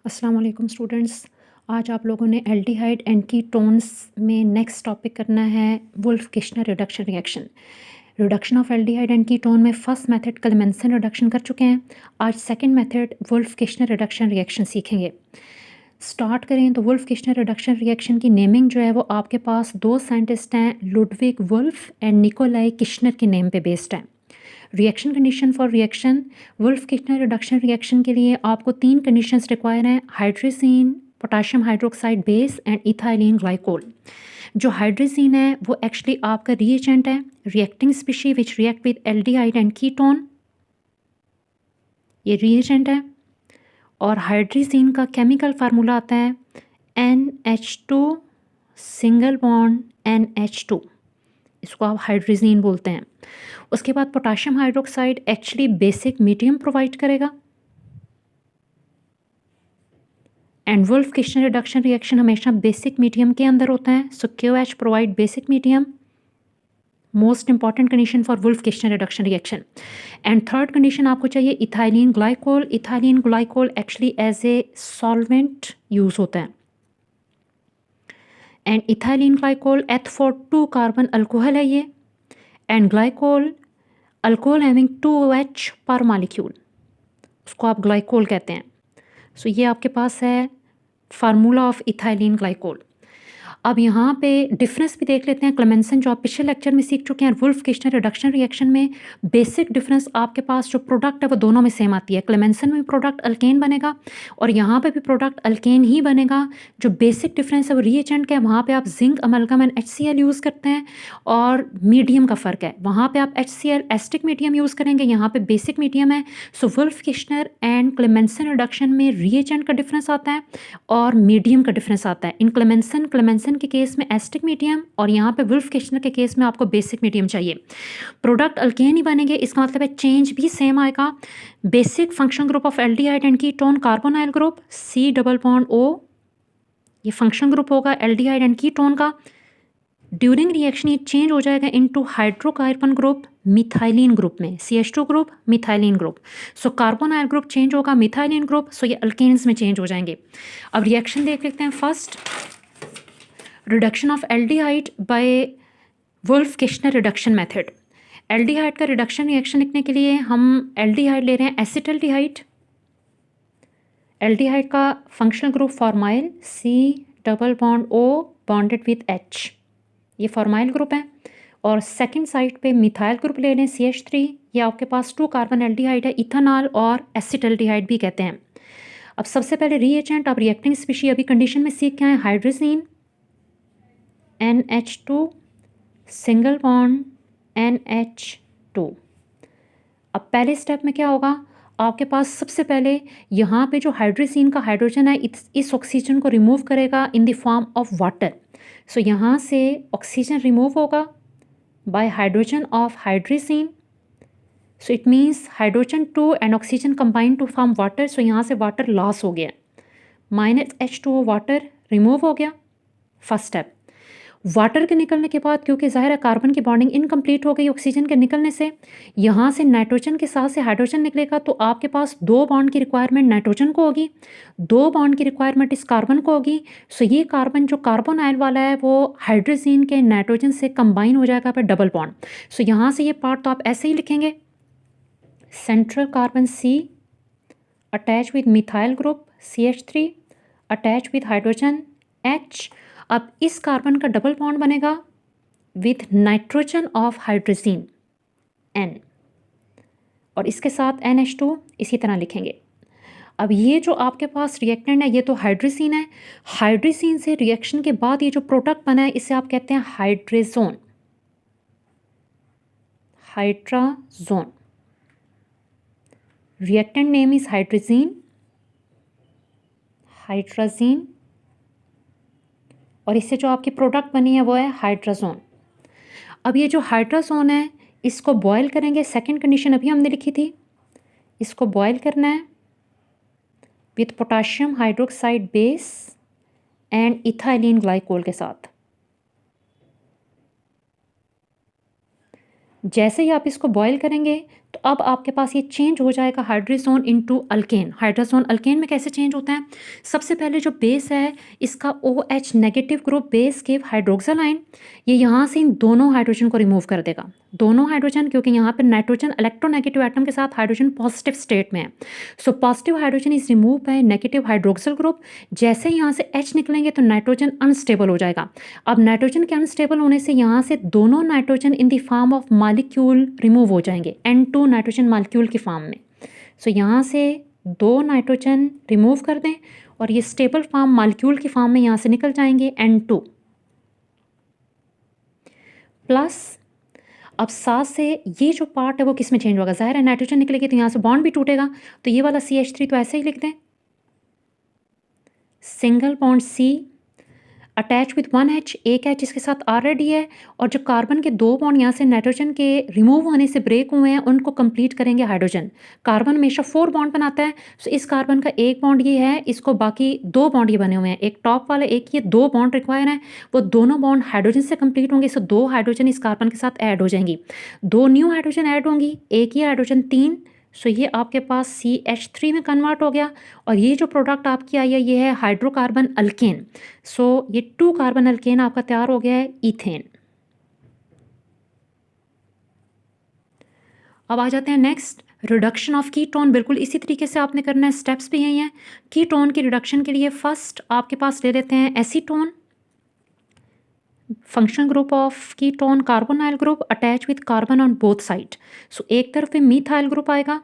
अस्सलाम वालेकुम स्टूडेंट्स। आज आप लोगों ने एल्डिहाइड एंड कीटोन्स में नेक्स्ट टॉपिक करना है Wolff Kishner reduction reaction. Reduction of aldehyde and ketone में फर्स्ट मेथड क्लेमेंसन रिडक्शन कर चुके हैं। आज second method Wolff Kishner reduction reaction सीखेंगे। स्टार्ट करें तो वुल्फ किश्नर रिडक्शन रिएक्शन की नेमिंग जो है वो आपके पास दो साइंटिस्ट हैं, Ludwig Wolff and Nikolai Kishner के नेम पे बेस्ड है। Reaction condition for reaction Wolff Kishner reduction reaction के लिए आपको तीन कंडीशंस रिक्वायर हैं: hydrazine, potassium hydroxide base and ethylene glycol. जो हाइड्रोजीन है वो एक्चुअली आपका रिएजेंट है, reacting species which react with aldehyde and ketone, ये रिएजेंट है। और हाइड्रोजीन का केमिकल फार्मूला आता है NH2 सिंगल बॉन्ड NH2, इसको आप हाइड्रोजीन बोलते हैं। उसके बाद potassium hydroxide actually basic medium provide करेगा। And Wolff Kishner reduction reaction हमेशा बेसिक मीडियम के अंदर होता है, so QH provide basic medium, most important condition for Wolff Kishner reduction reaction. And third condition आपको चाहिए ethylene glycol. Ethylene glycol actually as a solvent use होता है। And ethylene glycol H4 carbon alcohol है ये, and glycol alcohol having 2H पर molecule, उसको आप glycol कहते हैं। सो ये आपके पास है फार्मूला ऑफ इथाइलिन ग्लाइकोल। अब यहाँ पे डिफरेंस भी देख लेते हैं। क्लेमेंसन जो आप पिछले लेक्चर में सीख चुके हैं, वुल्फ किश्नर रिडक्शन रिएक्शन में बेसिक डिफरेंस आपके पास जो प्रोडक्ट है वो दोनों में सेम आती है। क्लेमेंसन में भी प्रोडक्ट अल्केन बनेगा और यहाँ पे भी प्रोडक्ट अल्केन ही बनेगा। जो बेसिक डिफरेंस है वो रिएजेंट का है, वहाँ पे आप zinc amalgam and HCl use करते हैं और मीडियम का फ़र्क है, वहाँ पे आप HCl एस्टिक मीडियम यूज़ करेंगे, यहाँ पे बेसिक मीडियम है। So Wolff Kishner and Clemmensen reduction में रिएजेंट का डिफरेंस आता है और मीडियम का डिफरेंस आता है। इन क्लेमेंसन के केस में एस्टिक मीडियम और यहाँ पे वुल्फ किश्नर के केस में आपको बेसिक मीडियम चाहिए। प्रोडक्ट अल्केन ही बनेंगे, इसका मतलब है चेंज भी सेम आएगा। Basic function group of aldehyde and ketone carbonyl group C double bond O, ये फंक्शन ग्रुप होगा एल्डिहाइड एंड कीटोन का। ड्यूरिंग रिएक्शन ये चेंज हो जाएगा into hydrocarbon group methylene group में, CH2 ग्रुप मिथाइलिन ग्रुप। सो carbonyl group change होगा methylene group, सो ये alkanes में चेंज हो जाएंगे। अब रिएक्शन देख लेते हैं। First, reduction of aldehyde by Wolff Kishner reduction method. Aldehyde का रिडक्शन रिएक्शन लिखने के लिए हम एल्डिहाइड ले रहे हैं एसिटल्डिहाइड। एल्डिहाइड का functional group formyl C double bond O bonded with H, ये फॉर्माइल ग्रुप है। और सेकंड साइड पे मिथाइल ग्रुप ले लें CH3, ये आपके पास 2 कार्बन एल्डिहाइड है, इथेनॉल और एसिटल्डिहाइड भी कहते हैं। अब सबसे पहले रिएजेंट, अब रिएक्टिंग स्पीशी अभी कंडीशन में सीख के आए, hydrazine NH2 single bond NH2। अब पहले स्टेप में क्या होगा, आपके पास सबसे पहले यहाँ पे जो हाइड्रोजीन का हाइड्रोजन है इस ऑक्सीजन को रिमूव करेगा in the form of water. So यहाँ से ऑक्सीजन रिमूव होगा by hydrogen of hydrazine. So it means hydrogen 2 and oxygen combine to form water. So यहाँ से वाटर लॉस हो गया, -H2O वाटर रिमूव हो गया। First step. वाटर के निकलने के बाद, क्योंकि ज़ाहिर है कार्बन की बॉन्डिंग इनकम्प्लीट हो गई ऑक्सीजन के निकलने से, यहाँ से नाइट्रोजन के साथ से हाइड्रोजन निकलेगा, तो आपके पास 2 बॉन्ड की रिक्वायरमेंट नाइट्रोजन को होगी, 2 बॉन्ड की रिक्वायरमेंट इस कार्बन को होगी। सो ये कार्बन जो कार्बोनाइल वाला है वो हाइड्रोजन के नाइट्रोजन से कंबाइन हो जाएगा पर डबल बॉन्ड। सो यहाँ से ये पार्ट तो आप ऐसे ही लिखेंगे, central carbon C attach with methyl group CH3 attach with hydrogen H। अब इस कार्बन का डबल बॉन्ड बनेगा with nitrogen of hydrazine N, और इसके साथ NH2 इसी तरह लिखेंगे। अब ये जो आपके पास रिएक्टेंट है ये तो हाइड्रोजीन है, हाइड्रोजीन से रिएक्शन के बाद ये जो प्रोडक्ट बना है इसे आप कहते हैं hydrazone, hydrazone. Reactant name is hydrazine, hydrazine, और इससे जो आपकी प्रोडक्ट बनी है वो है हाइड्राजोन। अब ये जो हाइड्राजोन है इसको बॉयल करेंगे, सेकंड कंडीशन अभी हमने लिखी थी, इसको बॉयल करना है with potassium hydroxide base and ethylene glycol के साथ। जैसे ही आप इसको बॉयल करेंगे तो अब आपके पास ये चेंज हो जाएगा hydrazone into alkane. Hydrazone alkane में कैसे चेंज होता है? सबसे पहले जो बेस है इसका OH negative group base give hydroxyl ion, ये यहाँ से इन दोनों हाइड्रोजन को रिमूव कर देगा। दोनों हाइड्रोजन, क्योंकि यहाँ पर नाइट्रोजन इलेक्ट्रोनेगेटिव एटम के साथ हाइड्रोजन पॉजिटिव स्टेट में है, so positive hydrogen is remove by negative hydroxyl group. जैसे यहाँ से H निकलेंगे तो नाइट्रोजन अनस्टेबल हो जाएगा। अब नाइट्रोजन के अनस्टेबल होने से यहाँ से दोनों nitrogen in the form of molecule remove हो जाएंगे, N2 नाइट्रोजन मॉलिक्यूल की फॉर्म में। सो यहाँ से 2 नाइट्रोजन रिमूव कर दें और ये स्टेबल फॉर्म मॉलिक्यूल की फॉर्म में यहाँ से निकल जाएंगे N2 प्लस। अब साथ से ये जो पार्ट है वो किस में चेंज होगा? ज़ाहिर है नाइट्रोजन निकलेगी तो यहाँ से बॉन्ड भी टूटेगा, तो ये वाला CH3 तो ऐसे ही लिख दें, single bond C attach with 1H, एक H इसके साथ ऑलरेडी है, और जो कार्बन के 2 बॉन्ड यहाँ से नाइट्रोजन के रिमूव होने से ब्रेक हुए हैं उनको कंप्लीट करेंगे हाइड्रोजन। कार्बन हमेशा 4 बॉन्ड बनाता है, सो इस कार्बन का एक बॉन्ड ये है, इसको बाकी 2 बॉन्ड ये बने हुए हैं, एक टॉप वाला एक ये 2 बॉन्ड रिक्वायर हैं, वो दोनों बॉन्ड हाइड्रोजन से कंप्लीट होंगे। सो 2 हाइड्रोजन इस कार्बन के साथ ऐड हो जाएंगी, 2 न्यू हाइड्रोजन ऐड होंगी, एक ही हाइड्रोजन 3। सो ये आपके पास CH3 में कन्वर्ट हो गया, और ये जो प्रोडक्ट आपकी आई है ये है हाइड्रोकार्बन अल्केन। सो ये 2 कार्बन अल्केन आपका तैयार हो गया है इथेन। अब आ जाते हैं नेक्स्ट, रिडक्शन ऑफ कीटोन। बिल्कुल इसी तरीके से आपने करना है, स्टेप्स भी यही हैं। कीटोन की रिडक्शन के लिए फर्स्ट आपके पास ले लेते हैं acetone, functional group of ketone carbonyl group attach with carbon on both side. So एक तरफ पे मीथाइल ग्रुप आएगा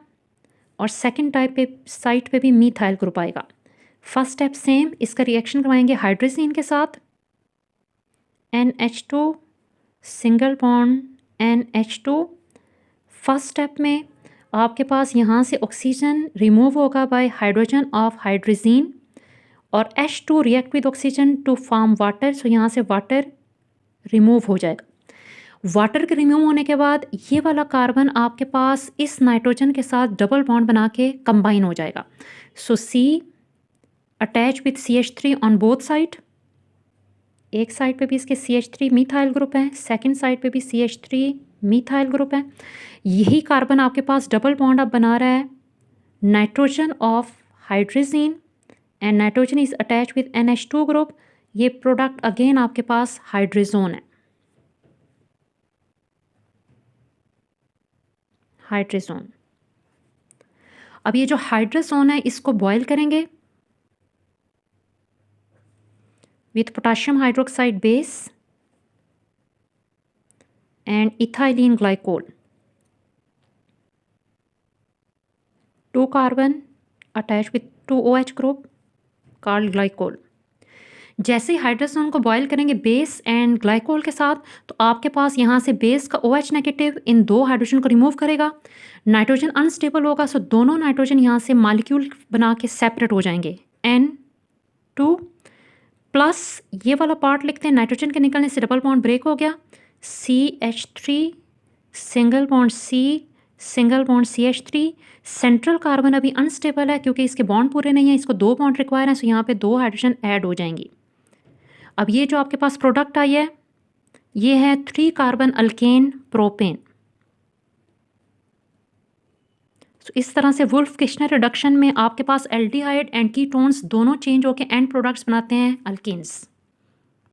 और सेकंड टाइप पे साइड पे भी मीथाइल ग्रुप आएगा। फर्स्ट स्टेप सेम, इसका रिएक्शन करवाएंगे हाइड्रोजीन के साथ, NH2 single bond NH2। First step में आपके पास यहाँ से ऑक्सीजन रिमूव होगा बाय हाइड्रोजन ऑफ हाइड्रोजीन, और H2 react with oxygen to form water. So यहाँ से वाटर रिमूव हो जाएगा। वाटर के रिमूव होने के बाद ये वाला कार्बन आपके पास इस नाइट्रोजन के साथ डबल बॉन्ड बना के कंबाइन हो जाएगा। सो C attach with CH3 on both side, एक साइड पे भी इसके CH3 मीथाइल ग्रुप है, सेकंड साइड पे भी CH3 मीथाइल ग्रुप है। यही कार्बन आपके पास डबल बॉन्ड अब बना रहा है nitrogen of hydrazine, and nitrogen is attach with NH2 group. ये प्रोडक्ट अगेन आपके पास हाइड्रोजोन है, हाइड्रोजोन। अब ये जो हाइड्रोजोन है इसको बॉयल करेंगे with potassium hydroxide base and ethylene glycol, 2 carbon attach with 2 OH group called glycol. जैसे ही हाइड्रोजन को बॉयल करेंगे बेस एंड ग्लाइकोल के साथ, तो आपके पास यहाँ से बेस का OH नेगेटिव इन 2 हाइड्रोजन को रिमूव करेगा, नाइट्रोजन अनस्टेबल होगा, सो दोनों नाइट्रोजन यहाँ से मॉलिक्यूल बना के सेपरेट हो जाएंगे, N2 प्लस ये वाला पार्ट लिखते हैं, नाइट्रोजन के निकलने से डबल बॉन्ड ब्रेक हो गया, CH3 single bond C single bond CH3। Central carbon अभी अनस्टेबल है क्योंकि इसके बॉन्ड पूरे नहीं है, इसको 2 बॉन्ड रिक्वायर है, सो यहाँ पे 2 हाइड्रोजन ऐड हो जाएंगी। अब ये जो आपके पास प्रोडक्ट आई है ये है 3 कार्बन अल्केन प्रोपेन। तो इस तरह से वुल्फ किश्नर रिडक्शन में आपके पास एल्डिहाइड एंड कीटोन्स दोनों चेंज होकर एंड प्रोडक्ट्स बनाते हैं अल्केन्स।